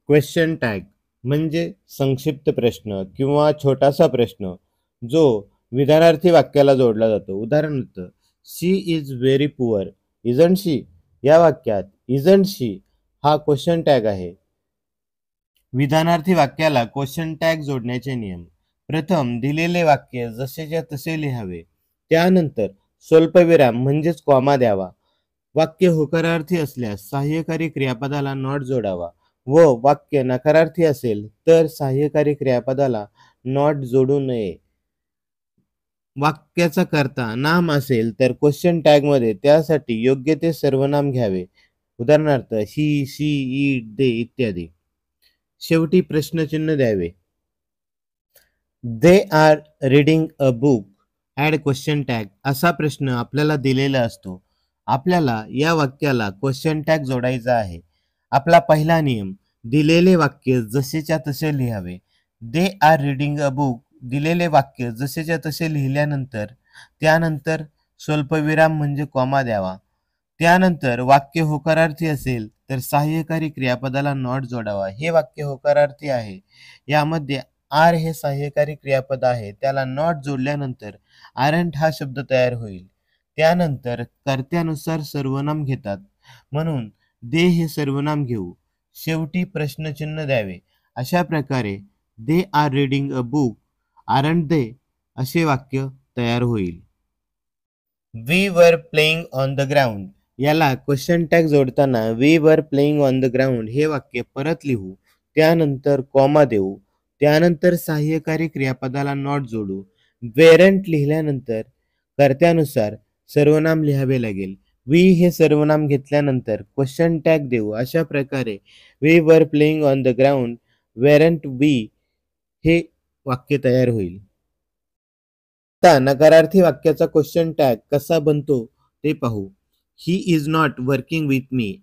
Question tag म्हणजे संक्षिप्त प्रश्न किंवा छोटासा प्रश्न जो विधानार्थी वाक्याला जोडला जातो. उदाहरणार्थ, शी इज व्हेरी पुअर, इजंट शी? या वाक्यात इजंट शी हा क्वेश्चन टॅग आहे. विधानार्थी वाक्याला क्वेश्चन टॅग जोडण्याचे नियम. प्रथम दिलेले वाक्य जसेच्या तसे लिहावे. त्यानंतर स्वल्पविराम म्हणजेच कॉमा द्यावा. वाक्य होकारार्थी असल्यास सहाय्यकारी क्रियापदाला नॉट जोडावा व वाक्य नकारार्थी असेल तर सहाय्यकारी क्रियापदाला नॉट जोडू नये. वाक्याचा कर्ता नाम असेल तर क्वेश्चन टॅगमध्ये त्यासाठी योग्य ते सर्वनाम घ्यावे. उदाहरणार्थ ही, शी, इट, दे इत्यादी. शेवटी प्रश्नचिन्ह द्यावे. They are reading a book, add question tag असा प्रश्न आपल्याला दिलेला असतो. आपल्याला या वाक्याला क्वेश्चन टॅग जोडायचा आहे. आपला पहिला नियम, दिलेले वाक्य जसेच्या तसे लिहावे. दे आर रीडिंग अ बुक दिलेले वाक्य जसेच्या तसे लिहिल्यानंतर त्यानंतर स्वल्पविराम म्हणजे कॉमा द्यावा. त्यानंतर वाक्य होकारार्थी असेल तर सहाय्यकारी क्रियापदाला नॉट जोडावा. हे वाक्य होकारार्थी आहे. यामध्ये आर हे सहाय्यकारी क्रियापद आहे, त्याला नॉट जोडल्यानंतर आरंट हा शब्द तयार होईल. त्यानंतर कर्त्यानुसार सर्वनाम घेतात म्हणून दे हे सर्वनाम घेऊ. शेवटी प्रश्नचिन्ह द्यावे. अशा प्रकारे they are reading a book aren't they असे वाक्य तयार होईल. We are playing on the ground याला क्वेश्चन टॅग जोडताना we are playing on the ground हे वाक्य परत लिहू. त्यानंतर कॉमा देऊ. त्यानंतर सहाय्यकारी क्रियापदाला नॉट जोडू. वेरंट लिहिल्यानंतर कर्त्यानुसार सर्वनाम लिहावे लागेल. वी हे सर्वनाम घेतल्यानंतर क्वेश्चन टॅग देऊ. अशा प्रकारे we are playing on the ground weren't we हे वाक्य तयार होईल. आता नकारार्थी वाक्याचा क्वेश्चन टॅग कसा बनतो ते पाहू. He is not working with me,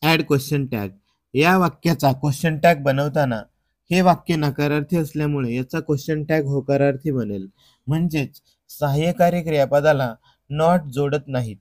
add question tag. या वाक्याचा क्वेश्चन टॅग बनवताना हे वाक्य नकारार्थी असल्यामुळे याचा क्वेश्चन टॅग होकारार्थी बनेल. म्हणजेच सहाय्यकारी क्रियापदाला नॉट जोडत नाहीत.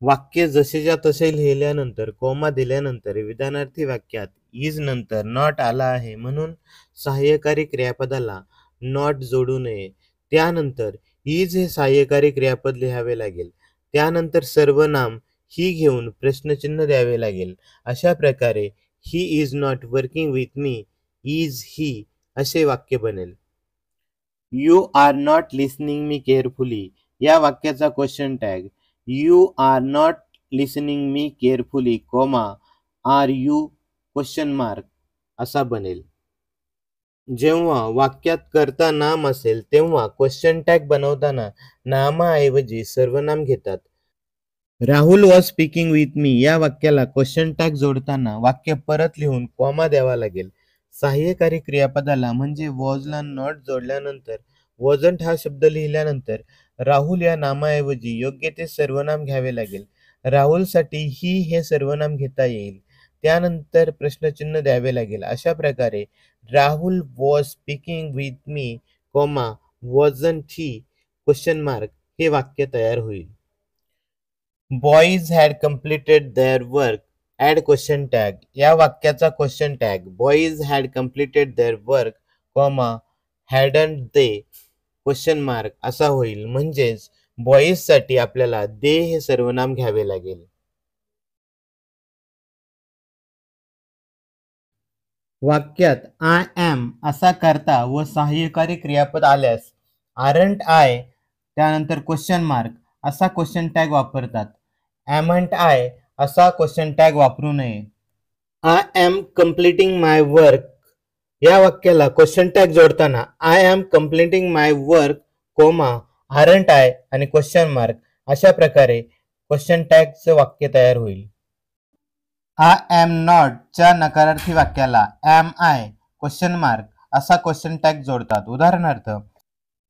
वाक्य जसेच्या तसे लिहिल्यानंतर कॉमा दिल्यानंतर विधानार्थी वाक्यात इज नंतर नॉट आला आहे म्हणून सहाय्यकारी क्रियापदाला नॉट जोडू नये. त्यानंतर इज हे सहाय्यकारी क्रियापद लिहावे लागेल. त्यानंतर सर्वनाम ही घेऊन प्रश्नचिन्ह द्यावे लागेल. अशा प्रकारे he is not working with me is he असे वाक्य बनेल. You are not listening me carefully या वाक्याचा question tag you are not listening me carefully comma are you question mark असा बनेल. जेव्हा वाक्यात कर्ता नाम असेल तेव्हा क्वेश्चन टॅग बनवताना नामाऐवजी सर्वनाम घेतात. राहुल वॉज स्पीकिंग विथ मी या वाक्याला क्वेश्चन टॅग जोडताना वाक्य परत लिहून कॉमा द्यावा लागेल. सहाय्यकारी क्रियापदाला म्हणजे वॉजला नॉट जोडल्यानंतर वॉजंट हा शब्द लिहिल्यानंतर राहुल या नामाऐवजी योग्य ते सर्वनाम घ्यावे लागेल. राहुलसाठी ही हे सर्वनाम घेता येईल. त्यानंतर प्रश्नचिन्ह द्यावे लागेल. अशा प्रकारे Rahul was speaking with me comma wasn't he question mark हे वाक्य तयार होईल. Boys had completed their work, add question tag. या वाक्याचा question tag boys had completed their work comma hadn't they question mark असा होईल. म्हणजेच बॉईजसाठी आपल्याला दे हे सर्वनाम घ्यावे लागेल. वाक्यात आय एम असा कर्ता व सहाय्यकारी क्रियापद आल्यास आरंट आय त्यानंतर क्वेश्चन मार्क असा क्वेश्चन टॅग वापरतात. ॲमंट आय असा क्वेश्चन टॅग वापरू नये. I am completing my work या वाक्याला क्वेश्चन टॅग जोडताना I am completing my work comma aren't I आणि क्वेश्चन मार्क अशा प्रकारे क्वेश्चन टॅगचं वाक्य तयार होईल. आय एम नॉट च्या नकारार्थी वाक्याला एम आय क्वेश्चन मार्क असा क्वेश्चन टॅग जोडतात. उदाहरणार्थ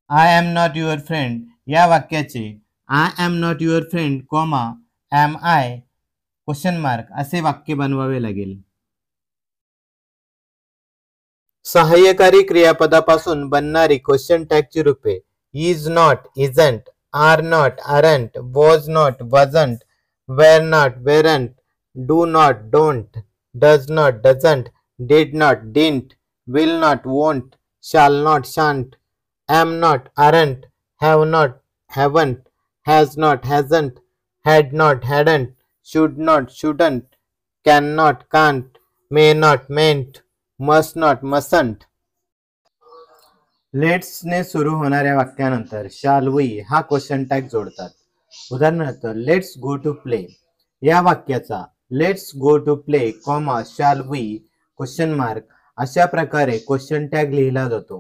I am not your friend या वाक्याचे I am not your friend comma am I question mark असे वाक्य बनवावे लागेल. सहाय्यकारी क्रियापदापासून बनणारी क्वेश्चन टॅगची रूपे is not isn't, are not aren't, was not wasn't, were not weren't, do not don't, does not, doesn't, did not, didn't, will not, won't, shall not, shan't, am not, aren't, have not, haven't, has not, hasn't, had not, hadn't, should not, shouldn't, cannot, can't, may not, mayn't, must not, mustn't. लेट्सने सुरू होणाऱ्या वाक्यानंतर shall we हा question tag जोडतात. उदाहरणार्थ let's go to play या वाक्याचा let's go to play comma shall we question mark अशा प्रकारे question tag लिहिला जातो.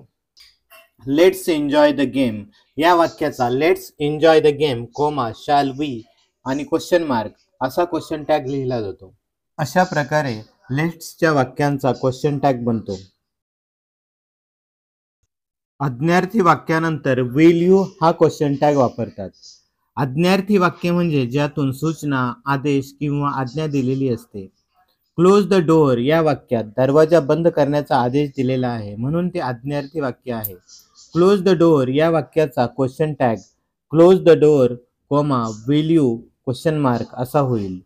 लेट्स एन्जॉय द गेम या वाक्याचा let's enjoy the game comma shall we आणि क्वेश्चन मार्क असा क्वेश्चन टॅग लिहिला जातो. अशा प्रकारे लेट्सच्या वाक्यांचा क्वेश्चन टॅग बनतो. आज्ञार्थी वाक्यानंतर विल यू हा क्वेश्चन टॅग वापरतात. आज्ञार्थी वाक्य म्हणजे ज्यातून सूचना, आदेश किंवा आज्ञा दिलेली असते. क्लोज द डोअर या वाक्यात दरवाजा बंद करण्याचा आदेश दिलेला आहे म्हणून ते आज्ञार्थी वाक्य आहे. क्लोज द डोअर या वाक्याचा question tag close the door comma will you question mark असा होईल.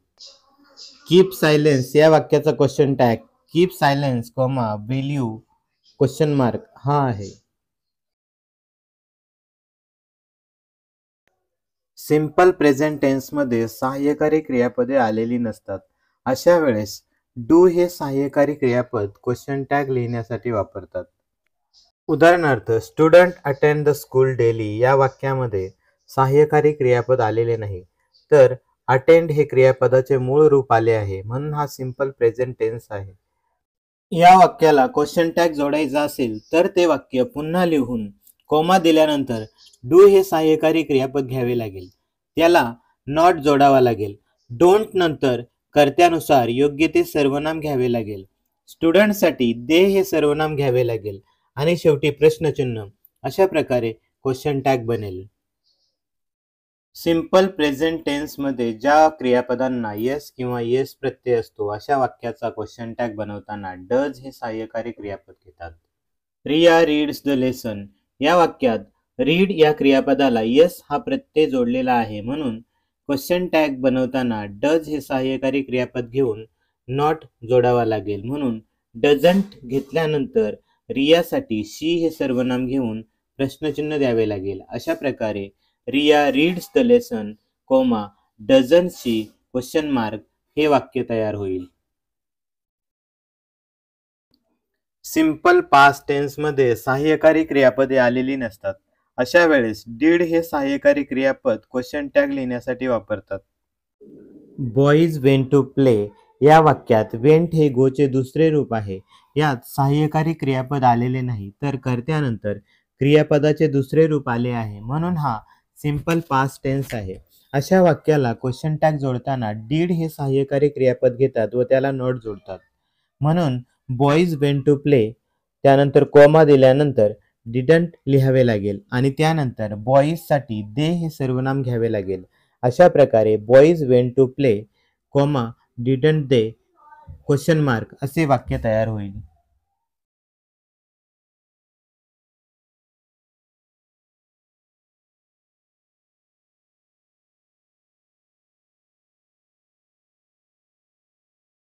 कीप सायलेन्स या वाक्याचा question tag keep silence comma will you question mark हा आहे. सिंपल प्रेझेंट टेन्समध्ये सहाय्यकारी क्रियापदे आलेली नसतात. अशा वेळेस डू हे सहाय्यकारी क्रियापद क्वेश्चन टॅग लिहिण्यासाठी वापरतात. उदाहरणार्थ student attend the school daily या वाक्यामध्ये सहाय्यकारी क्रियापद आलेले नाही, तर अटेंड हे क्रियापदाचे मूळ रूप आले आहे म्हणून हा सिंपल प्रेझेंट टेन्स आहे. या वाक्याला क्वेश्चन टॅग जोडायचा असेल तर ते वाक्य पुन्हा लिहून कॉमा दिल्यानंतर डू हे सहाय्यकारी क्रियापद घ्यावे लागेल. त्याला नॉट जोडावा लागेल. डोंट नंतर कर्त्यानुसार योग्य ते सर्वनाम घ्यावे लागेल. स्टुडंटसाठी दे हे सर्वनाम घ्यावे लागेल आणि शेवटी प्रश्नचिन्ह. अशा प्रकारे क्वेश्चन टॅग बनेल. सिंपल प्रेझेंट टेन्समध्ये ज्या क्रियापदांना येस किंवा येस प्रत्यय असतो अशा वाक्याचा क्वेश्चन टॅग बनवताना डज हे सहाय्यकारी क्रियापद घेतात. रिया रीड्स द लेसन या वाक्यात रीड या क्रियापदाला येस हा प्रत्यय जोडलेला आहे म्हणून क्वेश्चन टॅग बनवताना डज हे सहाय्यकारी क्रियापद घेऊन नॉट जोडावा लागेल म्हणून डझंट घेतल्यानंतर रियासाठी शी हे सर्वनाम घेऊन प्रश्नचिन्ह द्यावे लागेल. अशा प्रकारे Riya reads the lesson comma doesn't she question mark हे वाक्य तयार होईल. सिंपल पास्ट टेन्समध्ये सहाय्यकारी क्रियापदे आलेली नसतात. अशा वेळेस डीड हे सहाय्यकारी क्रियापद क्वेश्चन टॅग लिहिण्यासाठी वापरतात. बॉईज वेंट टू प्ले या वाक्यात वेंट हे गोचे दुसरे रूप आहे. यात सहाय्यकारी क्रियापद आलेले नाही तर कर्त्यानंतर क्रियापदाचे दुसरे रूप आले आहे म्हणून हा सिंपल पास्ट टेन्स आहे. अशा वाक्याला क्वेश्चन टॅग जोडताना डीड हे सहाय्यकारी क्रियापद घेतात व त्याला नॉट जोडतात. म्हणून बॉईज वेंट टू प्ले त्यानंतर कॉमा दिल्यानंतर डिडंट लिहावे लागेल आणि त्यानंतर बॉईजसाठी दे हे सर्वनाम घ्यावे लागेल. अशा प्रकारे boys went to play comma didn't they question mark असे वाक्य तयार होईल.